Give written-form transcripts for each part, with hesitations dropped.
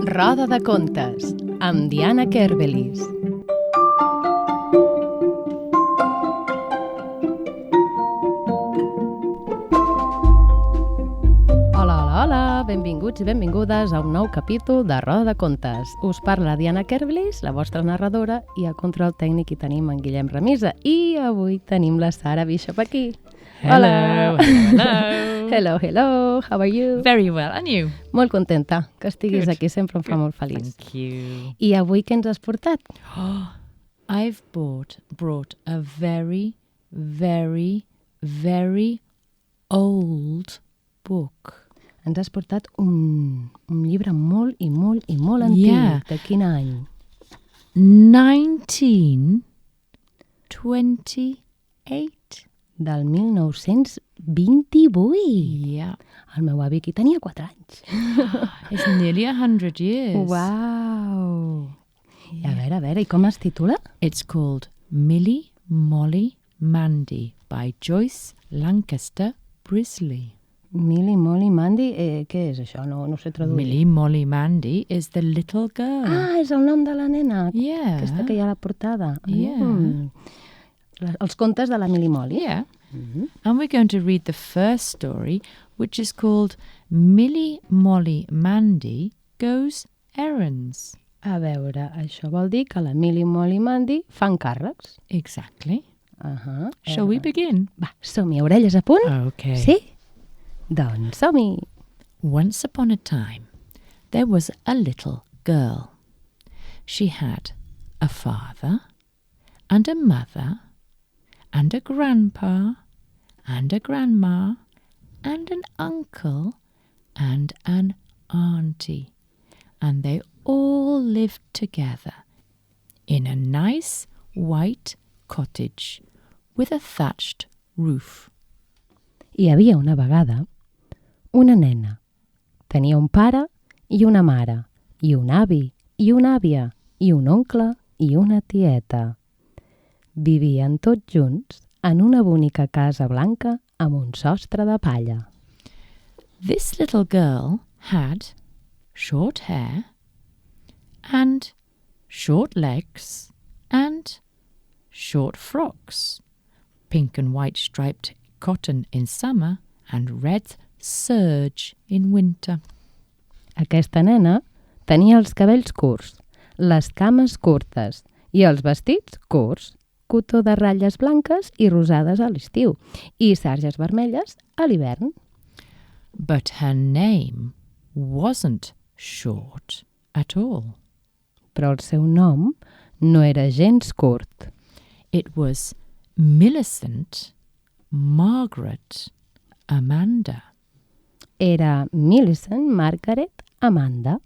Roda de contes, amb Diana Kerbelis. Hola, benvinguts i benvingudes a un nou capítol de Roda de contes. Us parla Diana Kerbelis, la vostra narradora, i a control tècnic hi tenim en Guillem Ramisa. I avui tenim la Sara Bishop aquí. Hello. Hello, how are you? Very well, and you? Molt contenta que estiguis Good. aquí, sempre em fa molt feliç. Thank you. I avui què ens has portat? I've brought a very, very, very old book. Ens has portat un llibre molt antic. Yeah. De quin any? 1928. Del 1928. Yeah. El meu avi aquí tenia 4 anys. It's nearly 100 years. Uau! Yeah. A veure, i com es titula? It's called Milly-Molly-Mandy by Joyce Lancaster Brisley. Milly-Molly-Mandy, què és això? No sé traduir. Milly-Molly-Mandy is the little girl. Ah, és el nom de la nena. Yeah. Aquesta que hi ha a la portada. Yeah. Els contes de la Milly-Molly. Yeah. And we're going to read the first story, which is called Milly-Molly-Mandy Goes Errands. A veure, això vol dir que la Milly-Molly-Mandy fan càrrecs. Exactly. Uh-huh. Shall we begin? Va, som-hi, orelles a punt? Okay. Sí? Doncs som-hi. Once upon a time, there was a little girl. She had a father and a mother and a grandpa and a grandma and an uncle and an auntie. And they all lived together in a nice white cottage with a thatched roof. Hi havia una vegada una nena. Tenia un pare i una mare, i un avi i una àvia, i un oncle i una tieta. Vivien tots junts en una bonica casa blanca amb un sostre de palla. This little girl had short hair and short legs and short frocks, pink and white striped cotton in summer and red serge in winter. Aquesta nena tenia els cabells curts, les cames curtes i els vestits curts, cotó de ratlles blanques i rosades a l'estiu i sarges vermelles a l'hivern. But her name wasn't short at all. Però el seu nom no era gens curt. It was Millicent Margaret Amanda. Era Millicent Margaret Amanda.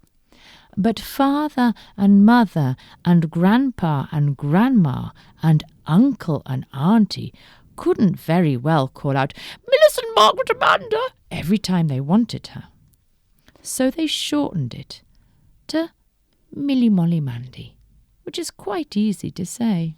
But father and mother and grandpa and grandma and uncle and auntie couldn't very well call out, Millicent Margaret Amanda, every time they wanted her. So they shortened it to Milly-Molly-Mandy, which is quite easy to say.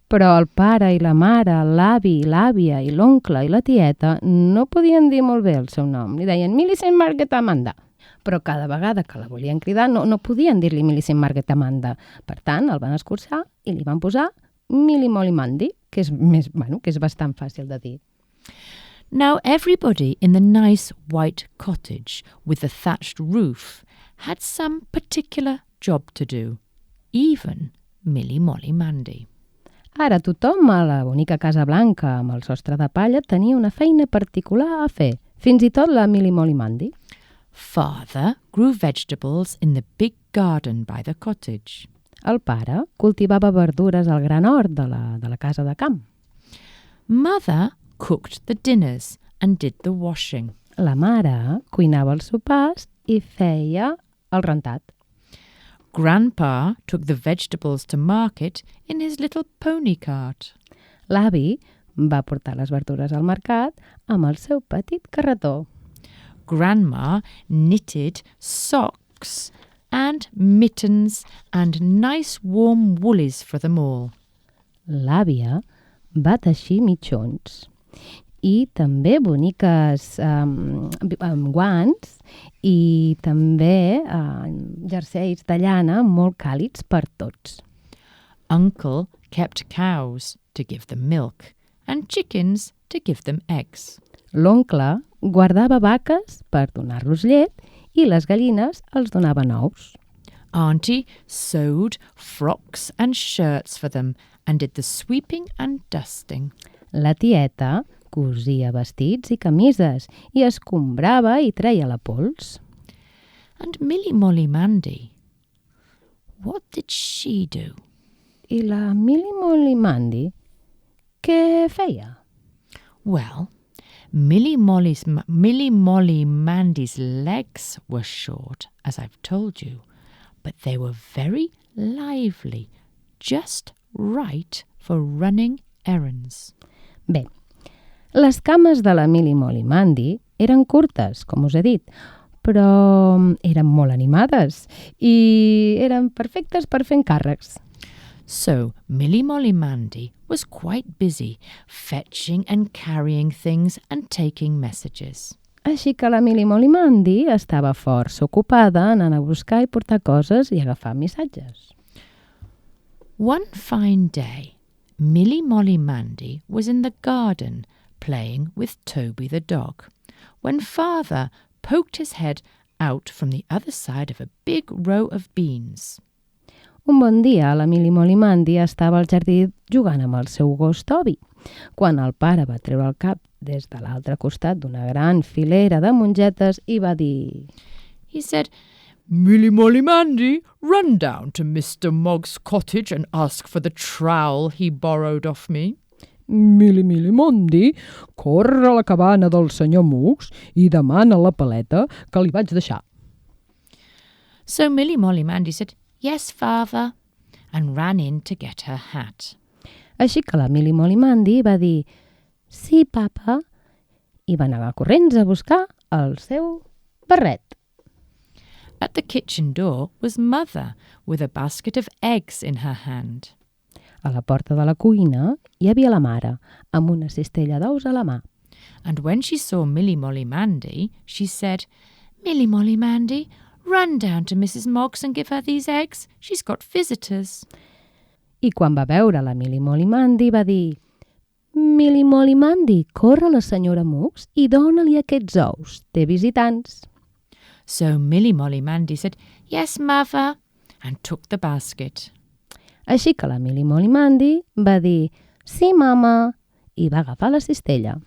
Però el pare i la mare, l'avi, l'àvia i l'oncle i la tieta no podien dir molt bé el seu nom. Li deien Millicent Margaret Amanda. Però cada vegada que la volien cridar no podien dir-li Millicent Margaret Amanda. Per tant, el van escurçar i li van posar Milly-Molly-Mandy, que és que és bastant fàcil de dir. Now everybody in the nice white cottage with the thatched roof had some particular job to do, even Milly-Molly-Mandy. Ara tothom a la bonica casa blanca amb el sostre de palla tenia una feina particular a fer, fins i tot la Milly-Molly-Mandy. Father grew vegetables in the big garden by the cottage. El pare cultivava verdures al gran hort de la casa de camp. Mother cooked the dinners and did the washing. La mare cuinava els sopars i feia el rentat. Grandpa took the vegetables to market in his little pony cart. L'avi va portar les verdures al mercat amb el seu petit carretó. Grandma knitted socks and mittens and nice warm woolies for them all. L'àvia va teixir mitjons i també boniques amb guants i també jerseis de llana molt càlids per tots. Uncle kept cows to give them milk and chickens to give them eggs. L'oncle guardava vaques per donar-los llet i les gallines els donaven ous. Auntie sewed frocks and shirts for them and did the sweeping and dusting. La tieta cosia vestits i camises i escombrava i treia la pols. And Milly-Molly-Mandy, what did she do? I la Milly-Molly-Mandy què feia? Well, Milly-Molly-Mandy's legs were short, as I've told you, but they were very lively, just right for running errands. Bé, les cames de la Milly-Molly-Mandy eren curtes, com us he dit, però eren molt animades i eren perfectes per fer encàrrecs. So Milly-Molly-Mandy was quite busy fetching and carrying things and taking messages. Així que la Milly-Molly-Mandy estava força ocupada anant a buscar i portar coses i agafar missatges. One fine day, Milly-Molly-Mandy was in the garden playing with Toby the dog, when Father poked his head out from the other side of a big row of beans. Un bon dia, la Milly-Molly-Mandy estava al jardí jugant amb el seu gos Toby, quan el pare va treure el cap des de l'altre costat d'una gran filera de mongetes i va dir... He said, Milly-Molly-Mandy, run down to Mr. Mogg's cottage and ask for the trowel he borrowed off me. Milly-Molly-Mandy, corre a la cabana del senyor Muggs i demana la paleta que li vaig deixar. So Milly-Molly-Mandy said, Yes, Father, and ran in to get her hat. Així que la Milly-Molly-Mandy va dir «Sí, papa», i va anar corrents a buscar el seu barret. At the kitchen door was Mother with a basket of eggs in her hand. A la porta de la cuina hi havia la mare, amb una cistella d'ous a la mà. And when she saw Milly-Molly-Mandy, she said, Milly-Molly-Mandy, run down to Mrs. Mogg's and give her these eggs. She's got visitors. I quan va veure la Milly-Molly-Mandy va dir Milly-Molly-Mandy, corre a la senyora Muggs i dona-li aquests ous. Té visitants. So Milly-Molly-Mandy said, Yes, Mother, and took the basket. Així que la Milly-Molly-Mandy va dir «Sí, mama», i va agafar la cistella.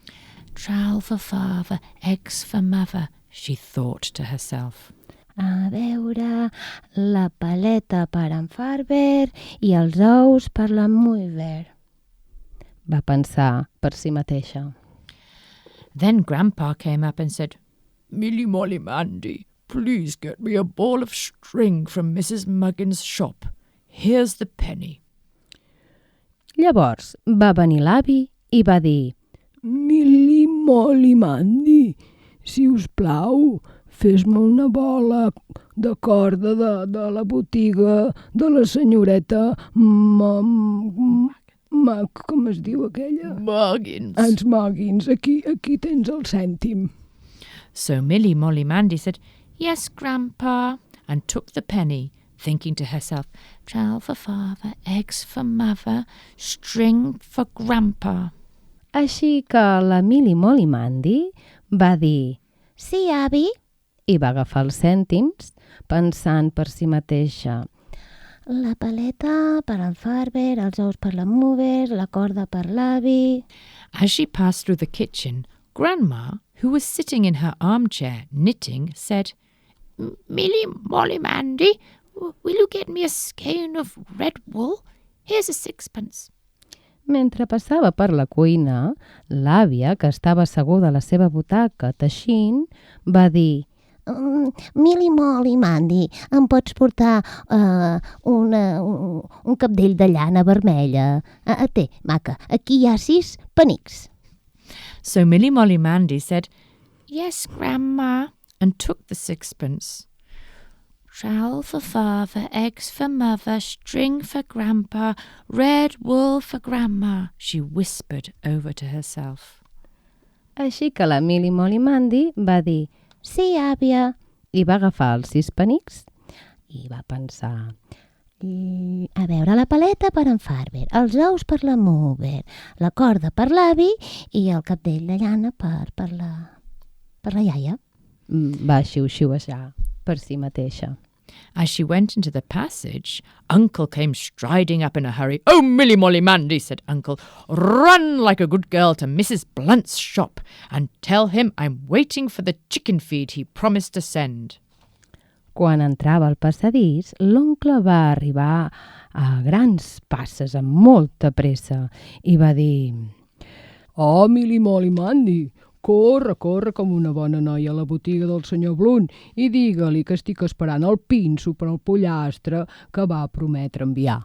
Trowel for Father, eggs for Mother, she thought to herself. A veure, la paleta per en Farber i els ous per la Muiver. Va pensar per si mateixa. Then Grandpa came up and said, Milly-Molly-Mandy, please get me a ball of string from Mrs. Muggin's shop. Here's the penny. Llavors va venir l'avi i va dir Milly-Molly-Mandy, si us plau, fes-me una bola de corda de la botiga de la senyoreta com es diu aquella? Muggins. Els Muggins, aquí tens el cèntim. So Milly-Molly-Mandy said, Yes, Grandpa, and took the penny, thinking to herself, trowel for Father, eggs for Mother, string for Grandpa. Així que la Milly-Molly-Mandy va dir «Sí, avi», i va agafar els cèntims, pensant per si mateixa la paleta per en Farber, els ous per la Mover, la corda per l'avi... As she passed through the kitchen, Grandma, who was sitting in her armchair knitting, said, Milly-Molly-Mandy, will you get me a skein of red wool? Here's a sixpence. Mentre passava per la cuina, l'àvia, que estava asseguda a la seva butaca teixint, va dir Milly-Molly-Mandy, em pots portar un cabdell de llana vermella? Té, maca, aquí hi ha 6 penics. So Milly-Molly-Mandy said, Yes, Grandma, and took the sixpence. Trowel for Father, eggs for Mother, string for Grandpa, red wool for Grandma, she whispered over to herself. Així que la Milly-Molly-Mandy va dir «Sí, àvia», i va agafar els 6 penics i va pensar a veure, la paleta per en Farber, els ous per la Mover, la corda per l'avi i el cabdell de llana per la iaia. Va xiu-xiuejar per si mateixa. As she went into the passage, Uncle came striding up in a hurry. "Oh, Milly-Molly-Mandy," said Uncle, "run like a good girl to Mrs. Blunt's shop and tell him I'm waiting for the chicken feed he promised to send." Quan entrava al passadís, l'oncle va arribar a grans passes, amb molta pressa, i va dir «Oh, Milly-Molly-Mandy, corre com una bona noia a la botiga del senyor Blunt i digue-li que estic esperant el pinso per al pollastre que va prometre enviar».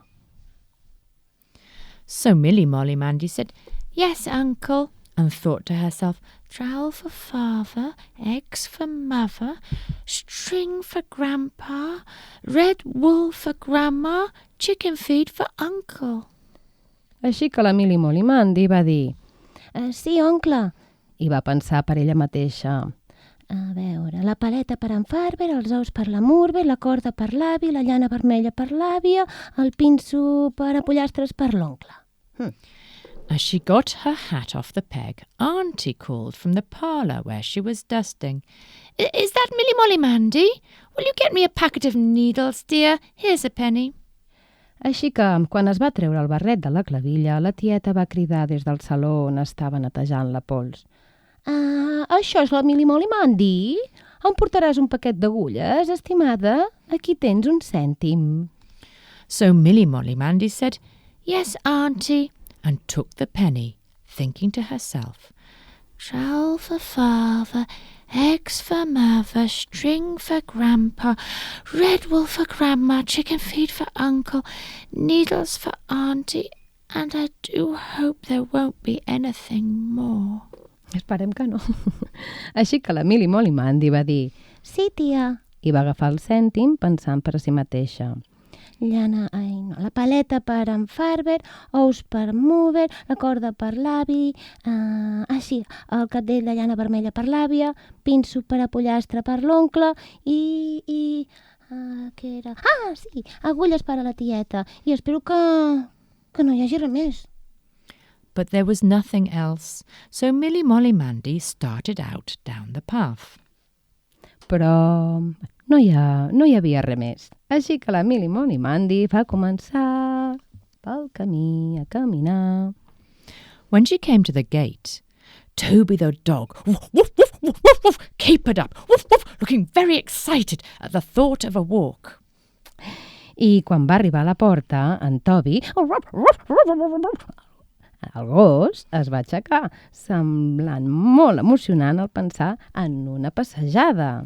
So Milly-Molly-Mandy said, "Yes, Uncle," and thought to herself, "Trowel for father, eggs for mother, string for grandpa, red wool for grandma, chicken feed for uncle." Així que la Milly-Molly-Mandy va dir «Sí, oncle», i va pensar per ella mateixa a veure, la paleta per en Farber, els ous per la Mover, la corda per l'avi, la llana vermella per l'àvia, el pinso per a pollastres per l'oncle. As she got her hat off the peg, Auntie called from the parlour where she was dusting. "Is that Milly-Molly-Mandy? Will you get me a packet of needles, dear? Here's a penny." Així que, quan es va treure el barret de la clavilla, la tieta va cridar des del saló on estava netejant la pols. Això és la Milly-Molly-Mandy? Em portaràs un paquet d'agulles, estimada? Aquí tens un cèntim. So Milly-Molly-Mandy said, "Yes, Auntie," and took the penny, thinking to herself, "Trowel for father, eggs for mother, string for grandpa, red wool for grandma, chicken feed for uncle, needles for auntie, and I do hope there won't be anything more." Esperem que no. Així que la Milly-Molly-Mandy va dir «Sí, tia», i va agafar el cèntim pensant per a si mateixa. La paleta per en Farber, ous per Mover, la corda per l'avi, sí, el cabdell de llana vermella per l'àvia, pinso per a pollastre per l'oncle i què era? Sí, agulles per a la tieta. I espero que no hi hagi res més. But there was nothing else, so Milly-Molly-Mandy started out down the path. Però no hi havia res més. Així que la Milly-Molly-Mandy va començar pel camí a caminar. When she came to the gate, Toby the dog woof, woof, woof, woof, woof, woof, capered up, woof, woof, looking very excited at the thought of a walk. I quan va arribar a la porta, en Toby, el gos, es va aixecar, semblant molt emocionant al pensar en una passejada.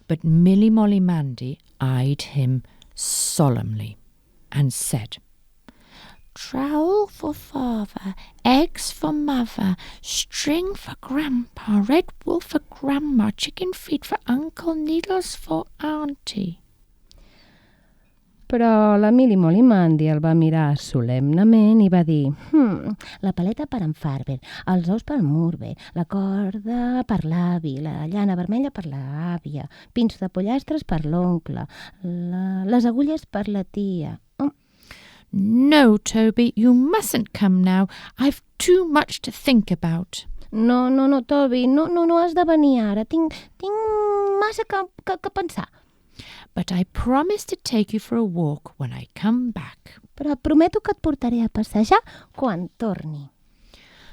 But Milly-Molly-Mandy eyed him solemnly and said, "Trowel for father, eggs for mother, string for grandpa, red wool for grandma, chicken feed for uncle, needles for auntie." Però la Milly-Molly-Mandy el va mirar solemnement i va dir la paleta per en Farber, els ous per Mover, la corda per l'avi, la llana vermella per l'àvia, pins de pollastres per l'oncle, les agulles per la tia. "No, Toby, you mustn't come now. I've too much to think about." No, Toby, no has de venir ara. Tinc massa que pensar. "But I promise to take you for a walk when I come back." Però prometo que et portaré a passejar quan torni.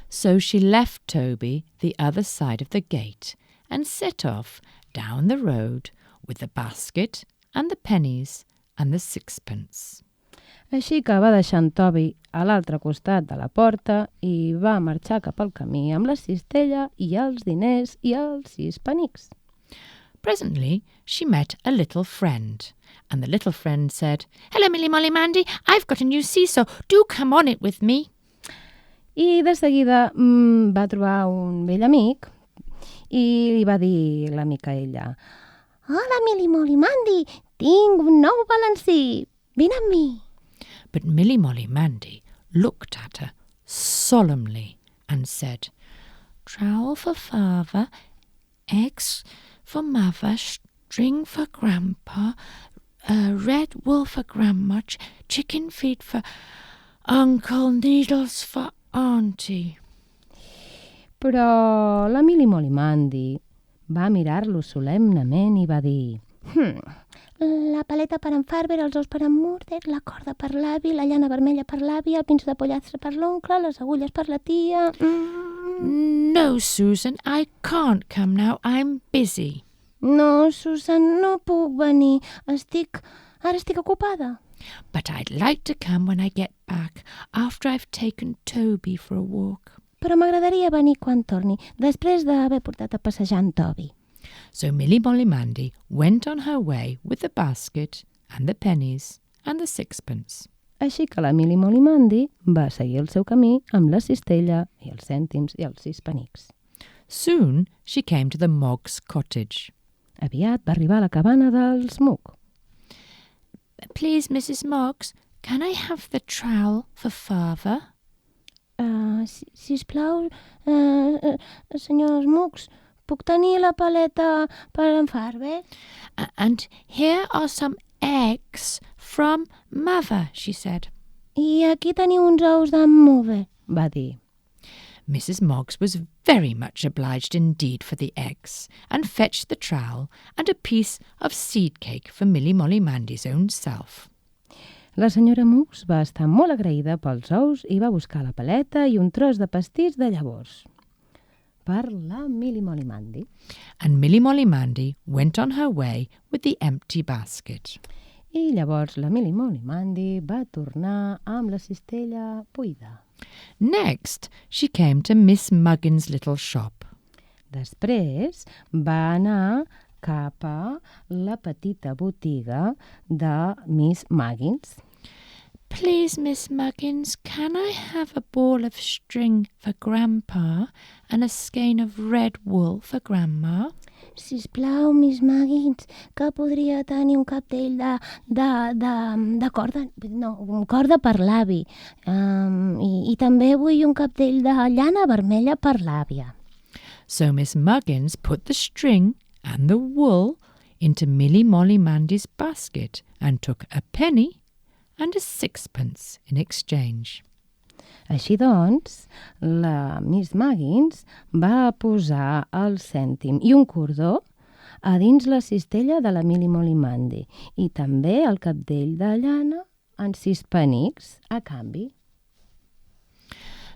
So she left Toby the other side of the gate and set off down the road with the basket and the pennies and the sixpence. Així que va deixar en Toby a l'altre costat de la porta i va marxar cap al camí amb la cistella i els diners i els 6 penics. Presently she met a little friend, and the little friend said, "Hello, Milly-Molly-Mandy, I've got a new seesaw. Do come on it with me." I de seguida va trobar un vell amic i li va dir l'amica a ella «Hola, Milly-Molly-Mandy, tinc un nou balancí. Vine amb mi». But Milly-Molly-Mandy looked at her solemnly and said, trowel for father, eggs for mother, string for grandpa, red wool for grandma, chicken feed for uncle, needles for auntie. Però la Milly-Molly-Mandy va mirar-lo solemnement i va dir la paleta per en Farber, els ous per en Murder, la corda per l'avi, la llana vermella per l'avi, el pinso de pollastre per l'oncle, les agulles per la tia... No, Susan, I can't come now. I'm busy. No, Susan, no puc venir. Ara estic ocupada. But I'd like to come when I get back, after I've taken Toby for a walk. Però m'agradaria venir quan torni, després d'haver portat a passejar en Toby. So Milly-Molly-Mandy went on her way with the basket and the pennies and the sixpence. Així que la Milly-Molly-Mandy va seguir el seu camí amb la cistella i els cèntims i els 6 penics. Soon she came to the Moggs' cottage. Aviat va arribar a la cabana dels Mugg. Please, Mrs. Moggs, can I have the trowel for father? Sisplau, senyors Muggs, puc tenir la paleta per en Farber? And here are some eggs from mother, she said. I aquí teniu uns ous d'en Mover, va dir. Mrs. Moggs was very much obliged indeed for the eggs, and fetched the trowel and a piece of seed cake for Milly-Molly-Mandy's own self. La senyora Muggs va estar molt agraïda pels ous i va buscar la paleta i un tros de pastís de llavors per la Milly-Molly-Mandy. And Milly-Molly-Mandy went on her way with the empty basket. I llavors la Milly-Molly-Mandy va tornar amb la cistella buida. Next, she came to Miss Muggins' little shop. Després va anar cap a la petita botiga de Miss Muggins. Please, Miss Muggins, can I have a ball of string for Grandpa and a skein of red wool for Grandma? Sisplau, Miss Muggins, que podria tenir un capdell de corda, no, corda per l'avi. I també vull un capdell de llana vermella per l'àvia. So Miss Muggins put the string and the wool into Milly-Molly-Mandy's basket and took a penny and a sixpence in exchange. Així doncs, la Miss Muggins va posar el cèntim i un cordó a dins la cistella de la Milly-Molly-Mandy i també el capdell de llana en 6 penics a canvi.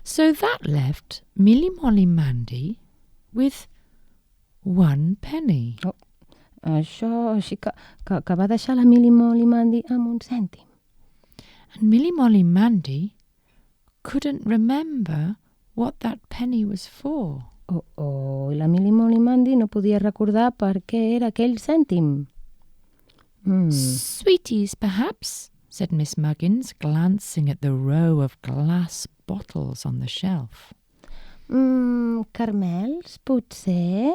So that left Milly-Molly-Mandy with 1 penny. Això així que va deixar la Milly-Molly-Mandy amb un cèntim. And Milly-Molly-Mandy couldn't remember what that penny was for. I la Milly-Molly-Mandy no podia recordar per què era aquell cèntim. Sweeties, perhaps, said Miss Muggins, glancing at the row of glass bottles on the shelf. Carmels, potser?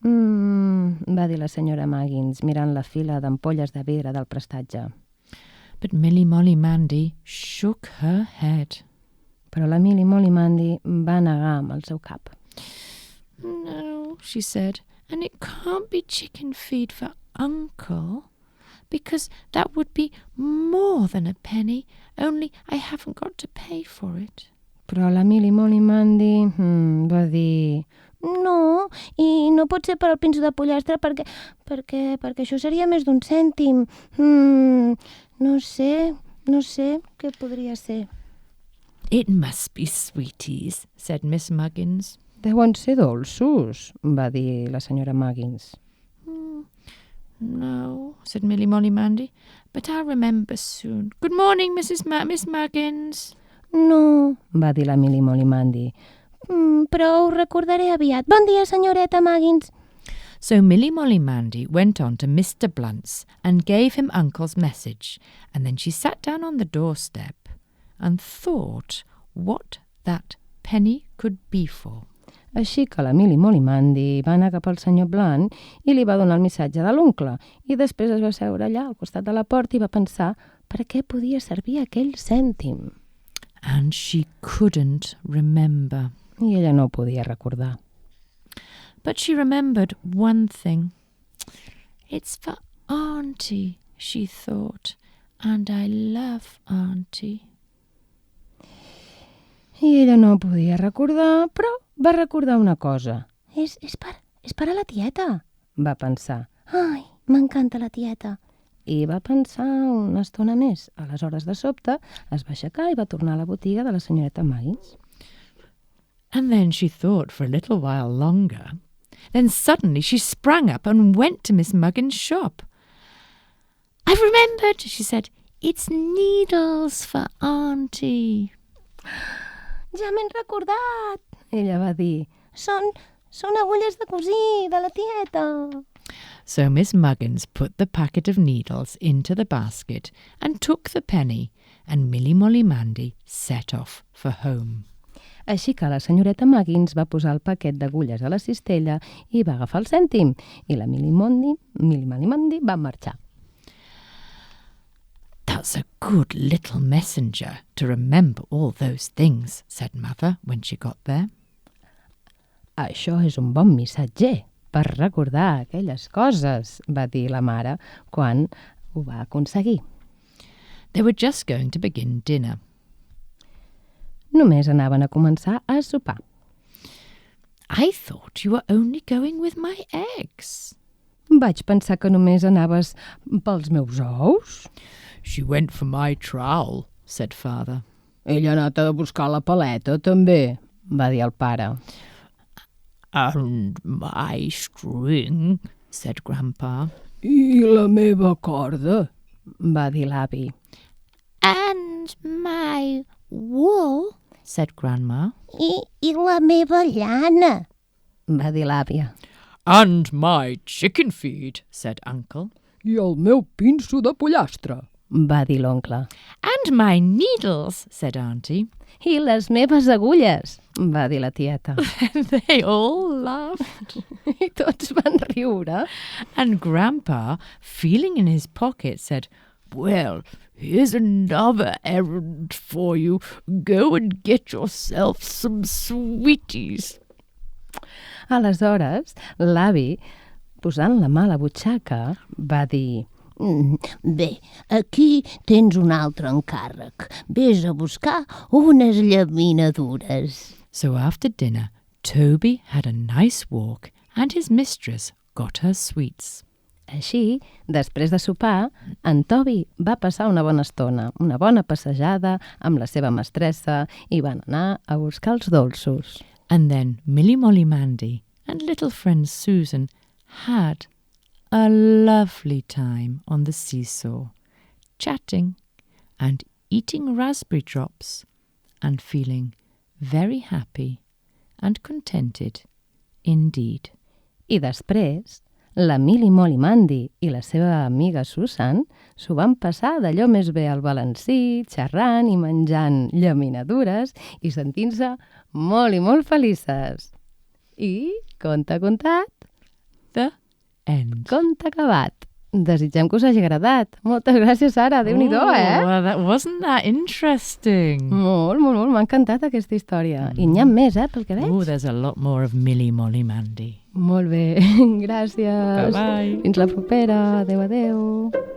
Va dir la senyora Muggins, mirant la fila d'ampolles de vidre del prestatge. But Milly-Molly-Mandy shook her head. Però la Milly-Molly-Mandy va negar amb el seu cap. No, she said, and it can't be chicken feed for Uncle, because that would be more than a penny, only I haven't got to pay for it. Però la Milly-Molly-Mandy va dir... No, i no pot ser per al pinso de pollastre perquè això seria més d'un cèntim. No sé què podria ser. It must be sweeties, said Miss Muggins. Deuen ser dolços, va dir la senyora Muggins. No, said Milly-Molly-Mandy, but I'll remember soon. Good morning, Miss Muggins. No, va dir la Milly-Molly-Mandy. Però ho recordaré aviat. Bon dia, senyoreta Muggins. So Milly-Molly-Mandy went on to Mr. Blunt's and gave him Uncle's message, and then she sat down on the doorstep and thought what that penny could be for. Així que la Milly-Molly-Mandy va anar cap al senyor Blunt i li va donar el missatge de l'oncle i després es va seure allà al costat de la porta i va pensar per a què podia servir aquell cèntim. And she couldn't remember. I ella no ho podia recordar. But she remembered one thing. It's for Auntie, she thought, and I love Auntie. I ella no ho podia recordar, però va recordar una cosa. És per a la tieta, va pensar. Ai, m'encanta la tieta. I va pensar una estona més. Aleshores, de sobte, es va aixecar i va tornar a la botiga de la senyoreta Muggins. And then she thought for a little while longer. Then suddenly she sprang up and went to Miss Muggins's shop. I've remembered, she said. It's needles for Auntie. Ja m'he recordat, ella va dir. Són agulles de cosir de la tieta. So Miss Muggins put the packet of needles into the basket and took the penny, and Milly-Molly-Mandy set off for home. Així que la senyoreta Muggins va posar el paquet d'agulles a la cistella i va agafar el cèntim, i la Milly-Molly-Mandy va marxar. That's a good little messenger to remember all those things, said Mother when she got there. Això és un bon missatger per recordar aquelles coses, va dir la mare quan ho va aconseguir. They were just going to begin dinner. Només anaven a començar a sopar. I thought you were only going with my eggs. Vaig pensar que només anaves pels meus ous. She went for my trowel, said Father. Ella ha anat a buscar la paleta, també, va dir el pare. And my string, said Grandpa. I la meva corda, va dir l'avi. And my wool, said Grandma. I la meva llana, va dir l'àvia. And my chicken feed, said Uncle. I el meu pinso de pollastre, va dir l'oncle. And my needles, said Auntie. I les meves agulles, va dir la tieta. They all laughed. I tots van riure. And Grandpa, feeling in his pocket, said, Well, here's another errand for you. Go and get yourself some sweeties. Aleshores, l'avi, posant la mà a la butxaca, va dir... Bé, aquí tens un altre encàrrec. Ves a buscar unes llaminadures. So after dinner, Toby had a nice walk and his mistress got her sweets. Així, després de sopar, en Toby va passar una bona estona, una bona passejada amb la seva mestressa i van anar a buscar els dolços. And then Milly-Molly-Mandy and little friend Susan had a lovely time on the seesaw, chatting and eating raspberry drops and feeling very happy and contented indeed. I després, la Milly-Molly-Mandy i la seva amiga Susan s'ho van passar d'allò més bé al balancí, xerrant i menjant llaminadures i sentint-se molt i molt felices. I, conte contat, The end. conte acabat. Desitgem que us hagi agradat. Moltes gràcies, Sara. Déu-n'hi-do, eh? Well, wasn't that interesting? Molt, molt, molt. M'ha encantat aquesta història. I n'hi ha més, pel que veig. Oh, there's a lot more of Milly-Molly-Mandy. Molt bé. Gràcies. Bye-bye. Fins la propera. Adéu, adéu.